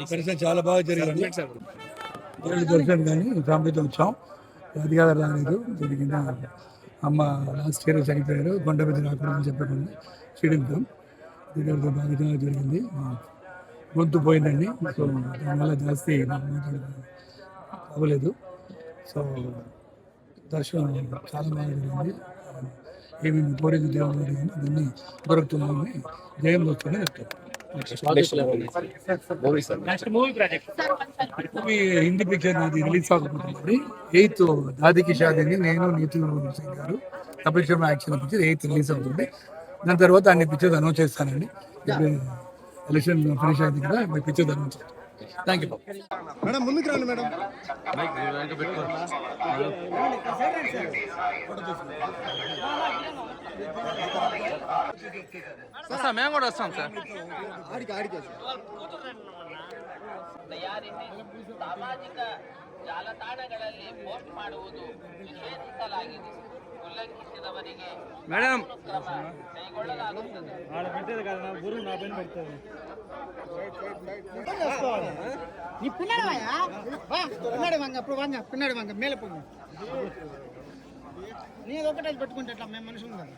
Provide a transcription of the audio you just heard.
దర్శనం చాలా బాగా జరిగింది. దేవుడి దర్శనం కానీ ఫ్యామిలీతో వచ్చాం. అది కాదు రాలేదు జరిగింది. అమ్మ లాస్ట్ ఇయర్ చనిపోయారు, కొండ మీద రాకూడదని చెప్పకుండా చేయడంతో ఇది బాగా జరిగింది. గొంతు పోయిందండి, సో దానివల్ల జాస్తి అవ్వలేదు. సో దర్శనం చాలా బాగా జరిగింది. ఏమేమి కోరిక దేవుడు జరిగింది అన్నీ దొరుకుతున్నామని జయం వస్తూనే చెప్తారు. మూవీ హిందీ పిక్చర్ నాది రిలీజ్ అవ్వబోతుంది. 8th దాదికి షాదీని నేను నీతు సింగ్ గారు Kapil Sharma action picture 8th release అవుతుంది. దాని తర్వాత అన్ని పిక్చర్స్ అనౌన్స్ చేస్తానండి. ఎలక్షన్ ఫినిష్ అయింది కదా, మీ పిక్చర్ అనౌన్స్ చేస్తాను. Thank you madam. ముందుకు రండి మేడం. సార్ మేము కూడా వస్తాం సార్. ಸಾಮಾಜಿಕ ಜಾಲತಾಣಗಳಲ್ಲಿ ಪೋಸ್ಟ್ ಮಾಡುವುದು ನಿಷೇಧಿಸಲಾಗಿದೆ. ಉಲ್ಲಂಘಿಸಿದವರಿಗೆ మేడం ಕ್ರಮ ಕೈಗೊಳ್ಳಲಾಗುತ್ತದೆ. நீ பின்னாடி வாயா, பின்னாடி வாங்க, అప్పుడు வாங்க, పిన్నాడు వాంగ మేల పోండి. నీ ఒకటే పెట్టుకుంటే ఎట్లా, మేము మనుషులు కదా.